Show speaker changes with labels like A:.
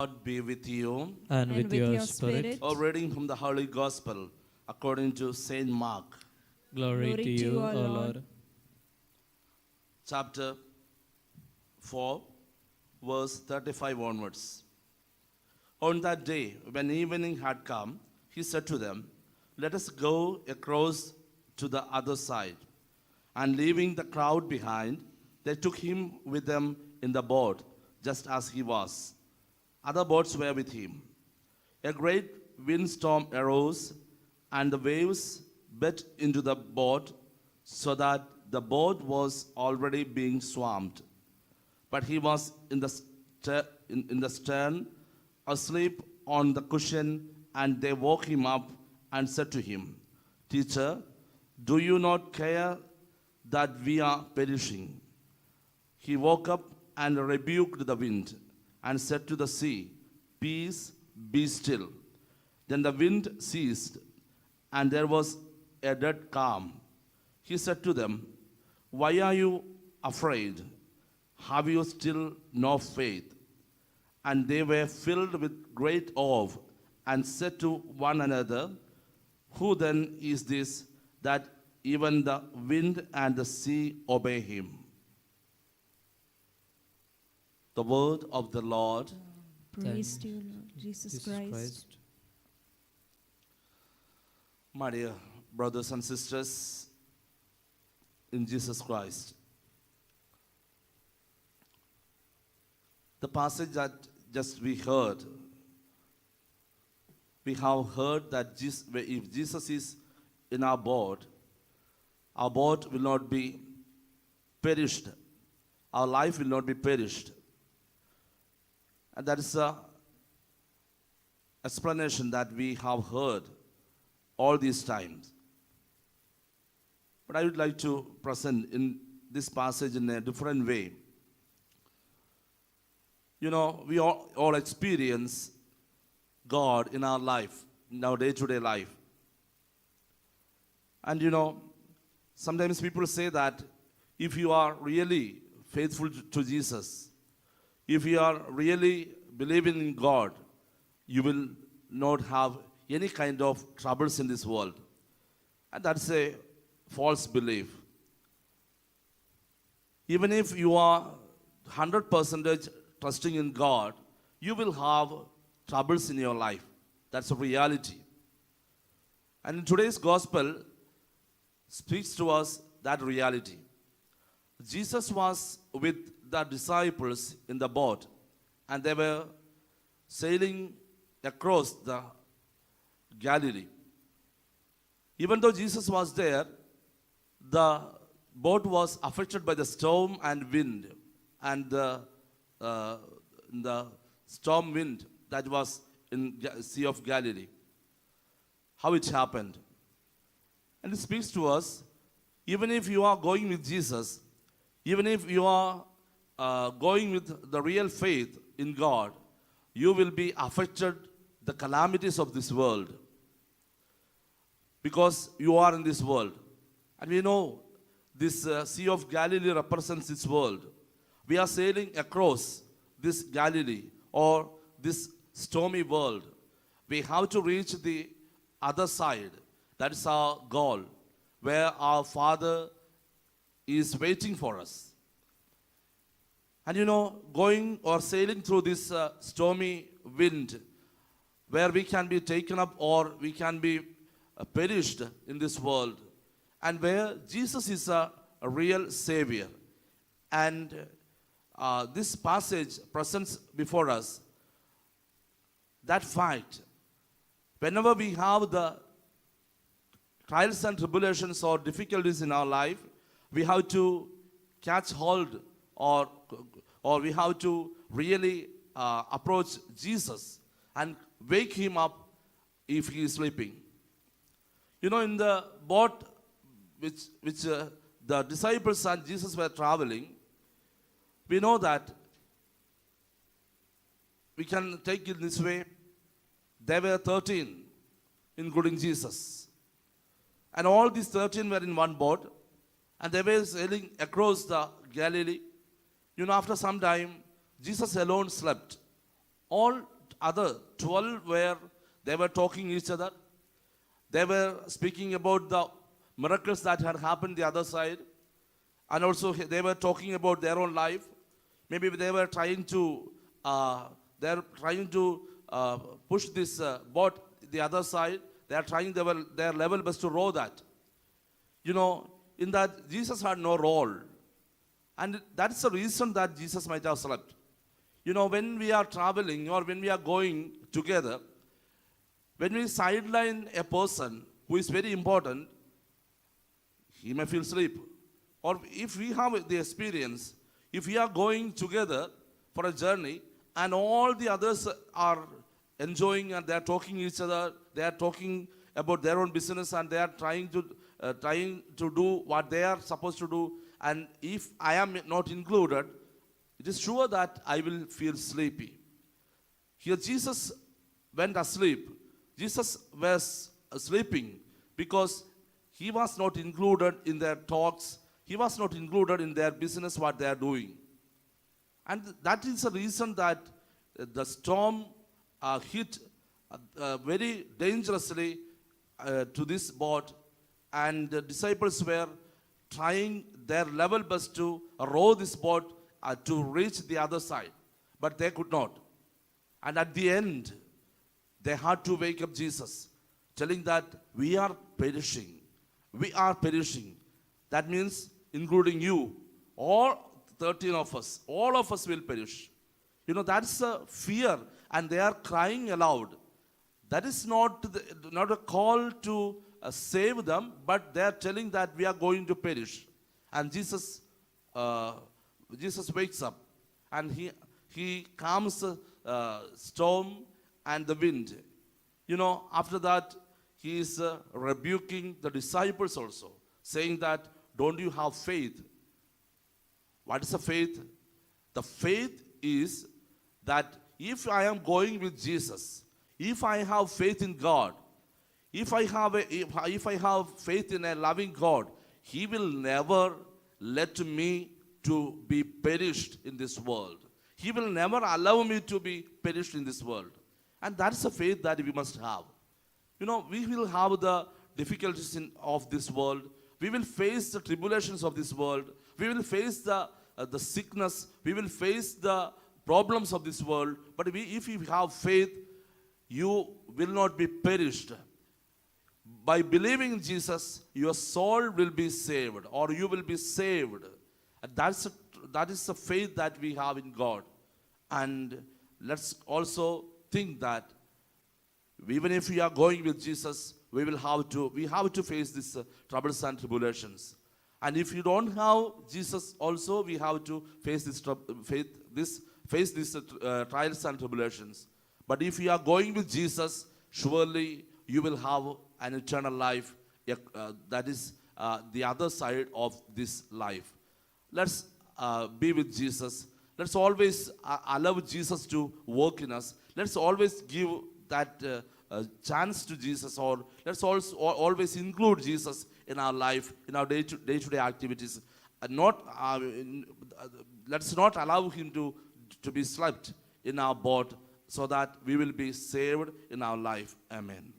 A: God be with you.
B: and with your spirit.
A: A reading from the Holy Gospel according to Saint Mark,
B: Glory to you, O Lord.
A: chapter 4, verse 35 onwards. On that day, when evening had come, he said to them, "Let us go across to the other side." And leaving the crowd behind, they took him with them in the boat, just as he was. Other boats were with him. A great windstorm arose, and the waves beat into the boat, so that the boat was already being swamped. But he was in the stern, asleep on the cushion, and they woke him up and said to him, "Teacher, do you not care that we are perishing?" He woke up and rebuked the wind and said to the sea, "Peace, be still." Then the wind ceased, and there was a dead calm. He said to them, "Why are you afraid? Have you still no faith?" And they were filled with great awe and said to one another, "Who then is this that even the wind and the sea obey him?" The word of the Lord.
C: Praise to you, Lord Jesus Christ.
A: My dear brothers and sisters in Jesus Christ, the passage that just we have heard that if Jesus is in our boat will not be perished. Our life will not be perished. And that is a explanation that we have heard all these times. But I would like to present in this passage in a different way. You know, we all experience God in our life, in our day-to-day life. And you know, sometimes people say that if you are really faithful to Jesus, if you are really believing in God, you will not have any kind of troubles in this world. And that's a false belief. Even if you are 100% trusting in God, you will have troubles in your life. That's a reality. And in today's gospel speaks to us that reality. Jesus was with the disciples in the boat, and they were sailing across the Galilee. Even though Jesus was there, the boat was affected by the storm and wind, and the storm wind that was in the Sea of Galilee. How it happened. And it speaks to us, even if you are going with Jesus, even if you are going with the real faith in God, you will be affected the calamities of this world, because you are in this world. And we know this Sea of Galilee represents this world. We are sailing across this Galilee or this stormy world. We have to reach the other side. That is our goal, where our Father is waiting for us. And you know, going or sailing through this stormy wind, where we can be taken up or we can be perished in this world, and where Jesus is a real Savior. And this passage presents before us that fact. Whenever we have the trials and tribulations or difficulties in our life, we have to catch hold or we have to really approach Jesus and wake him up if he is sleeping. You know, in the boat which the disciples and Jesus were traveling, we know that we can take it this way. There were 13, including Jesus. And all these 13 were in one boat, and they were sailing across the Galilee. You know, after some time, Jesus alone slept. All other 12 they were talking each other. They were speaking about the miracles that had happened the other side. And also they were talking about their own life. Maybe they were trying to push this boat the other side. They are trying their level best to row that. You know, in that Jesus had no role. And that's the reason that Jesus might have slept. You know, when we are traveling or when we are going together, when we sideline a person who is very important, he may feel sleep. Or if we have the experience, if we are going together for a journey and all the others are enjoying and they are talking each other, they are talking about their own business and they are trying to do what they are supposed to do, and if I am not included, it is sure that I will feel sleepy. Here Jesus went asleep. Jesus was sleeping because he was not included in their talks. He was not included in their business, what they are doing. And that is the reason that the storm hit very dangerously to this boat, and the disciples were trying their level best to row this boat to reach the other side, but they could not. And at the end, they had to wake up Jesus, telling that we are perishing. We are perishing. That means including you, all 13 of us, all of us will perish. You know, that's a fear, and they are crying aloud. That is not a call to save them, but they are telling that we are going to perish. And Jesus wakes up, and he calms the storm and the wind. You know, after that, he is rebuking the disciples also, saying that, don't you have faith? What is the faith? The faith is that if I am going with Jesus, if I have faith in God, if I have faith in a loving God, he will never let me to be perished in this world. He will never allow me to be perished in this world. And that's the faith that we must have. You know, we will have the difficulties of this world. We will face the tribulations of this world. We will face the sickness. We will face the problems of this world. But if you have faith, you will not be perished. By believing in Jesus, your soul will be saved, or you will be saved. And that is the faith that we have in God. And let's also think that even if we are going with Jesus, we have to face these troubles and tribulations. And if you don't have Jesus also, we have to face these trials and tribulations. But if you are going with Jesus, surely you will have an eternal life. That is the other side of this life. Let's be with Jesus. Let's always allow Jesus to work in us. Let's always give that chance to Jesus, or let's also always include Jesus in our life, in our day-to-day activities. Let's not allow him to be slept in our boat, so that we will be saved in our life. Amen.